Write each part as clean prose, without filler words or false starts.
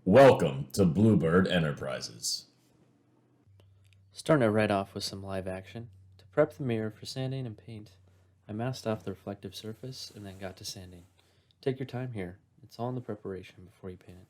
Welcome to Bluebird Enterprises. Starting it right off with some live action. To prep the mirror for sanding and paint, I masked off the reflective surface and then got to sanding. Take your time here. It's all in the preparation before you paint it.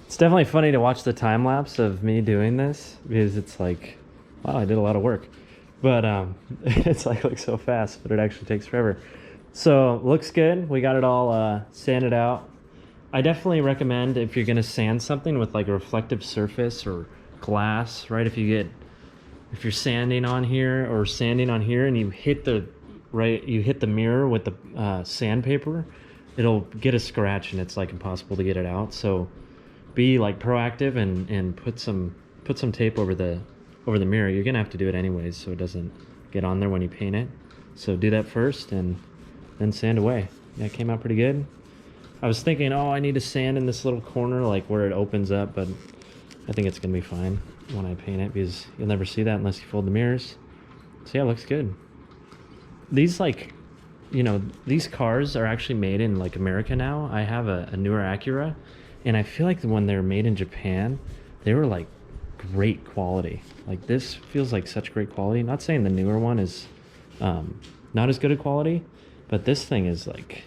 It's definitely funny to watch the time lapse of me doing this because it's like, wow, I did a lot of work. But it's like looks so fast, but it actually takes forever. So looks good. We got it all sanded out. I definitely recommend if you're gonna sand something with like a reflective surface or glass, right? If you're sanding on here and you hit the mirror with the sandpaper, it'll get a scratch and it's like impossible to get it out. So be like proactive and put some tape over the mirror. You're gonna have to do it anyways so it doesn't get on there when you paint it. So do that first and then sand away. Yeah, it came out pretty good. I was thinking, oh, I need to sand in this little corner like where it opens up, but I think it's gonna be fine when I paint it because you'll never see that unless you fold the mirrors. So yeah, it looks good. These these cars are actually made in like America now. I have a newer Acura, and I feel like when they were made in Japan, they were like great quality. Like this feels like such great quality. Not saying the newer one is not as good a quality, but this thing is like,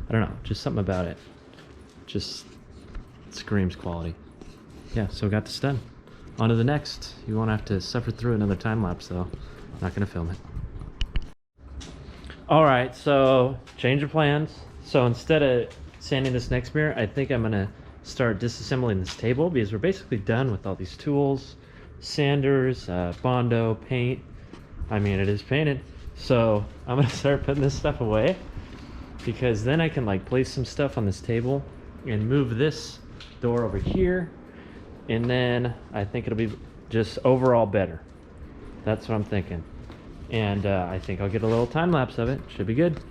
I don't know, just something about it. Just screams quality. Yeah, so got this done. On to the next. You won't have to suffer through another time lapse though. I'm not gonna film it. All right, so change of plans. So instead of sanding this next mirror, I think I'm gonna start disassembling this table because we're basically done with all these tools, sanders, Bondo, paint. I mean, it is painted. So I'm gonna start putting this stuff away because then I can like place some stuff on this table and move this door over here. And then I think it'll be just overall better. That's what I'm thinking. And I think I'll get a little time lapse of it. Should be good.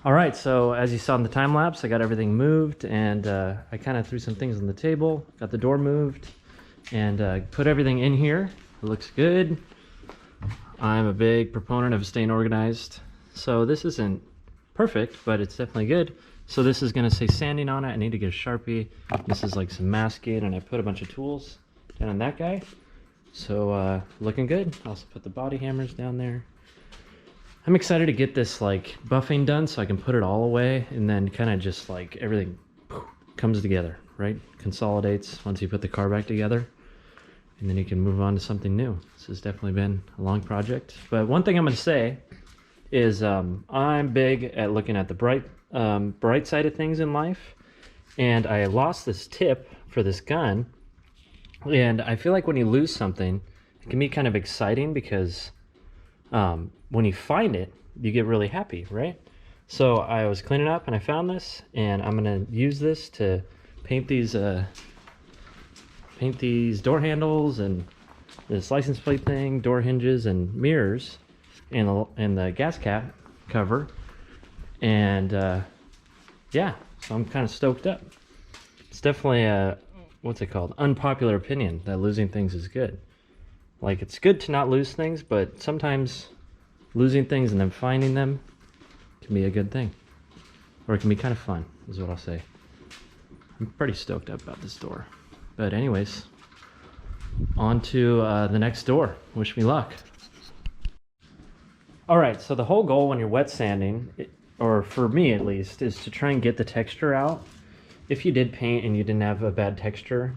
All right, so as you saw in the time lapse, I got everything moved, and I kind of threw some things on the table, got the door moved, and put everything in here. It looks good. I'm a big proponent of staying organized. So this isn't perfect, but it's definitely good. So this is gonna say sanding on it. I need to get a Sharpie. This is like some masking, and I put a bunch of tools down on that guy. So looking good. Also put the body hammers down there. I'm excited to get this like buffing done so I can put it all away, and then kind of just like everything comes together, right? Consolidates once you put the car back together, and then you can move on to something new. This has definitely been a long project. But one thing I'm gonna say is I'm big at looking at the bright side of things in life, and I lost this tip for this gun, and I feel like when you lose something, it can be kind of exciting because when you find it, you get really happy, right? So I was cleaning up and I found this, and I'm gonna use this to paint these door handles and this license plate thing, door hinges and mirrors, and the gas cap cover. And yeah, so I'm kind of stoked up. It's definitely a, what's it called, unpopular opinion that losing things is good. Like, it's good to not lose things, but sometimes losing things and then finding them can be a good thing, or it can be kind of fun, is what I'll say. I'm pretty stoked up about this door. But anyways, on to the next door. Wish me luck. All right, so the whole goal when you're wet sanding, or for me at least, is to try and get the texture out. If you did paint and you didn't have a bad texture,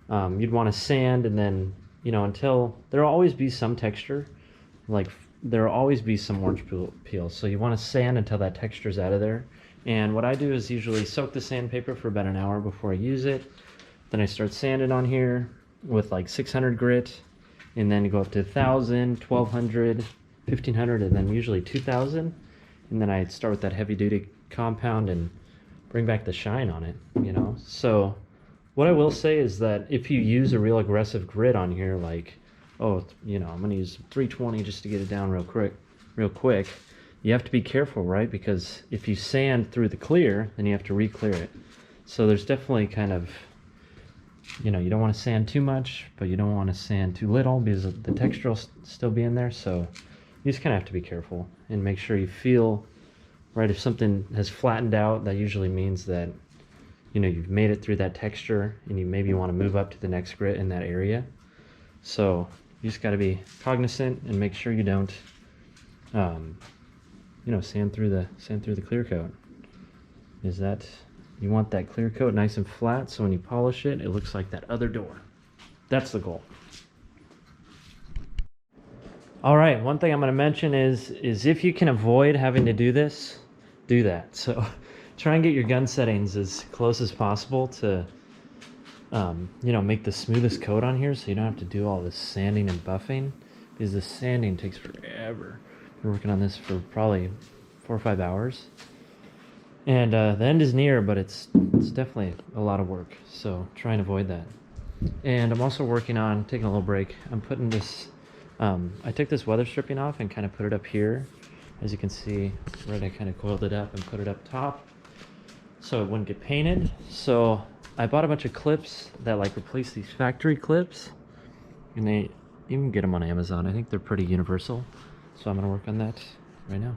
you'd want to sand, and then, you know, until there'll always be some texture, like there'll always be some orange peel. So you want to sand until that texture's out of there. And what I do is usually soak the sandpaper for about an hour before I use it. Then I start sanding on here with like 600 grit, and then go up to 1,000, 1,200, 1,500, and then usually 2,000. And then I start with that heavy duty compound and bring back the shine on it, you know? So what I will say is that if you use a real aggressive grit on here, like, oh, you know, I'm gonna use 320 just to get it down real quick, you have to be careful, right? Because if you sand through the clear, then you have to re-clear it. So there's definitely kind of, you know, you don't want to sand too much, but you don't want to sand too little because the texture will still be in there. So you just kind of have to be careful and make sure you feel, right, if something has flattened out, that usually means that, you know, you've made it through that texture, and you maybe want to move up to the next grit in that area. So you just got to be cognizant and make sure you don't, you know, sand through the clear coat. Is that, you want that clear coat nice and flat, so when you polish it, it looks like that other door. That's the goal. All right, one thing I'm going to mention is if you can avoid having to do this, do that. So try and get your gun settings as close as possible to, you know, make the smoothest coat on here, so you don't have to do all this sanding and buffing, because the sanding takes forever. Been working on this for probably 4 or 5 hours, and the end is near, but it's definitely a lot of work. So try and avoid that. And I'm also working on taking a little break. I'm putting this. I took this weather stripping off and kind of put it up here. As you can see, right, I kind of coiled it up and put it up top so it wouldn't get painted. So I bought a bunch of clips that like replace these factory clips, and you can get them on Amazon. I think they're pretty universal. So I'm gonna work on that right now.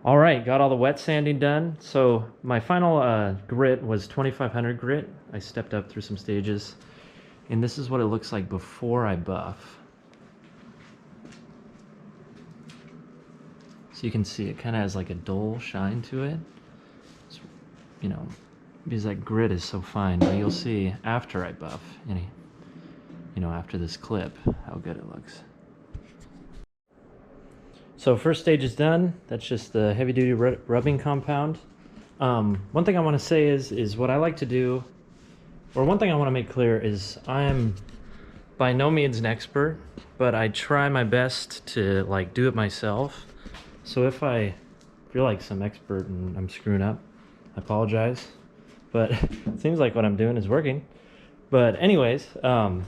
All right, got all the wet sanding done. So my final grit was 2,500 grit. I stepped up through some stages, and this is what it looks like before I buff. So you can see it kind of has like a dull shine to it. It's, you know, because that grit is so fine. But you'll see after I buff, you know, after this clip, how good it looks. So first stage is done. That's just the heavy duty rubbing compound. One thing I want to say is what I like to do, or one thing I want to make clear is I am by no means an expert, but I try my best to like do it myself. So if I feel like some expert and I'm screwing up, I apologize. But it seems like what I'm doing is working. But anyways, so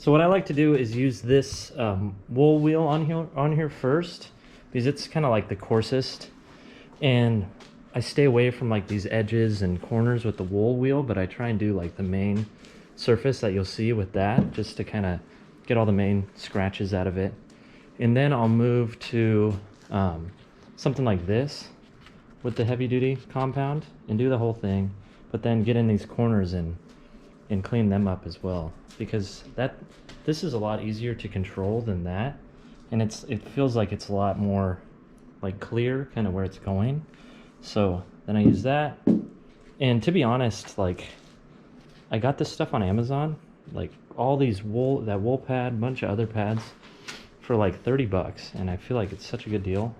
what I like to do is use this wool wheel on here first, because it's kind of like the coarsest, and I stay away from like these edges and corners with the wool wheel, but I try and do like the main surface that you'll see with that, just to kind of get all the main scratches out of it. And then I'll move to something like this with the heavy duty compound and do the whole thing, but then get in these corners and clean them up as well, because this is a lot easier to control than that, and it feels like it's a lot more like clear kind of where it's going. So then I use that, and to be honest, like I got this stuff on Amazon, like all these wool pad, bunch of other pads for like 30 bucks, and I feel like it's such a good deal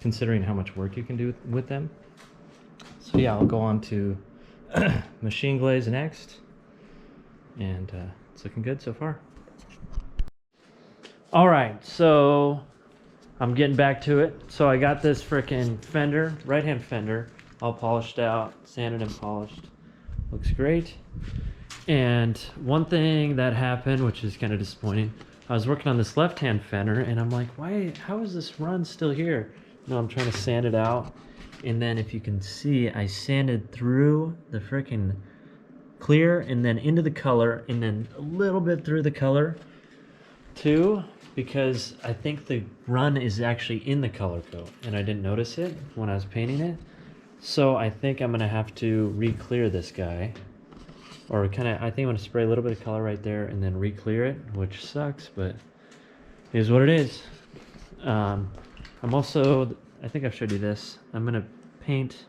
considering how much work you can do with them. So yeah, I'll go on to machine glaze next, and it's looking good so far. All right, so I'm getting back to it. So I got this frickin' fender, right-hand fender, all polished out, sanded and polished. Looks great. And one thing that happened, which is kind of disappointing, I was working on this left-hand fender, and I'm like, how is this run still here? No, I'm trying to sand it out. And then if you can see, I sanded through the frickin' clear and then into the color, and then a little bit through the color too, because I think the run is actually in the color coat and I didn't notice it when I was painting it. So I think I'm gonna have to re-clear this guy, or I think I'm gonna spray a little bit of color right there and then re-clear it, which sucks, but it is what it is. I'm also, I think I've showed you this, I'm gonna paint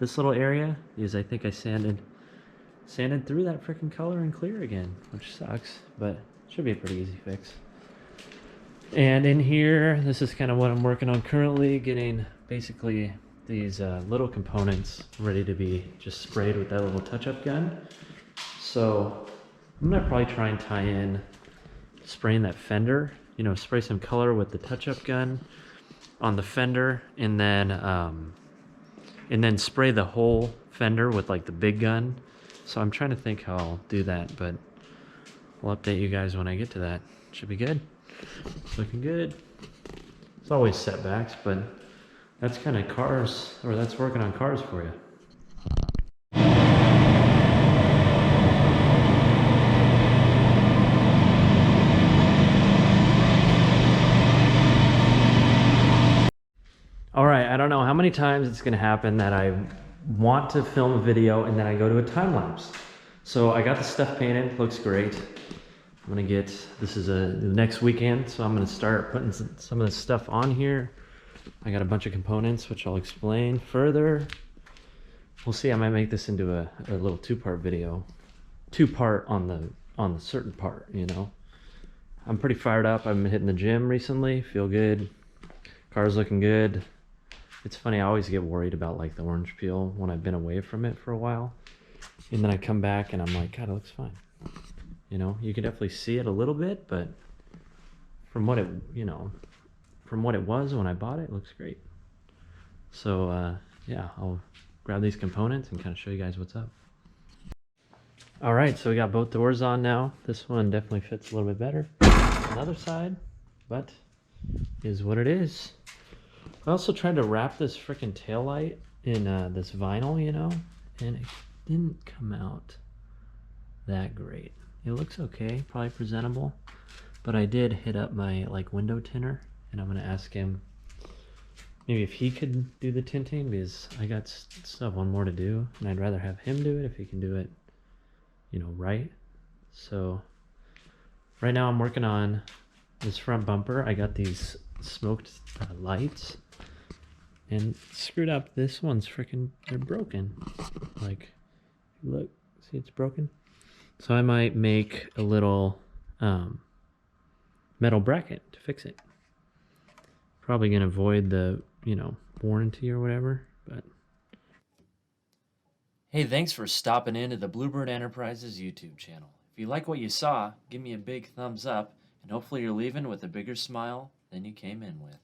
this little area because I think I sanded through that freaking color and clear again, which sucks, but should be a pretty easy fix. And in here, this is kind of what I'm working on currently, getting basically these little components ready to be just sprayed with that little touch-up gun. So I'm gonna probably try and tie in spraying that fender, you know, spray some color with the touch-up gun on the fender, and then spray the whole fender with like the big gun. So I'm trying to think how I'll do that, but I'll update you guys when I get to that. Should be good. It's looking good. It's always setbacks, but that's kind of cars, or that's working on cars for you. All right, I don't know how many times it's gonna happen that I want to film a video and then I go to a time lapse. So I got the stuff painted, looks great. I'm gonna get, this is the next weekend, so I'm gonna start putting some of this stuff on here. I got a bunch of components, which I'll explain further. We'll see, I might make this into a little two-part video. Two-part on the certain part, you know. I'm pretty fired up. I've been hitting the gym recently, feel good. Car's looking good. It's funny, I always get worried about like the orange peel when I've been away from it for a while. And then I come back and I'm like, God, it looks fine. You know, you can definitely see it a little bit, but from what it, you know, from what it was when I bought it, it looks great. So yeah, I'll grab these components and kind of show you guys what's up. All right, so we got both doors on now. This one definitely fits a little bit better on the other side, but is what it is. I also tried to wrap this freaking taillight in this vinyl, you know, and it didn't come out that great. It looks okay, probably presentable, but I did hit up my like window tinter, and I'm gonna ask him maybe if he could do the tinting, because I got still have one more to do, and I'd rather have him do it if he can do it, you know, right. So right now I'm working on this front bumper. I got these smoked lights, and screwed up. This one's freaking, they're broken. Like, look, see it's broken? So I might make a little metal bracket to fix it. Probably going to void the, warranty or whatever, but. Hey, thanks for stopping into the Bluebird Enterprises YouTube channel. If you like what you saw, give me a big thumbs up, and hopefully you're leaving with a bigger smile than you came in with.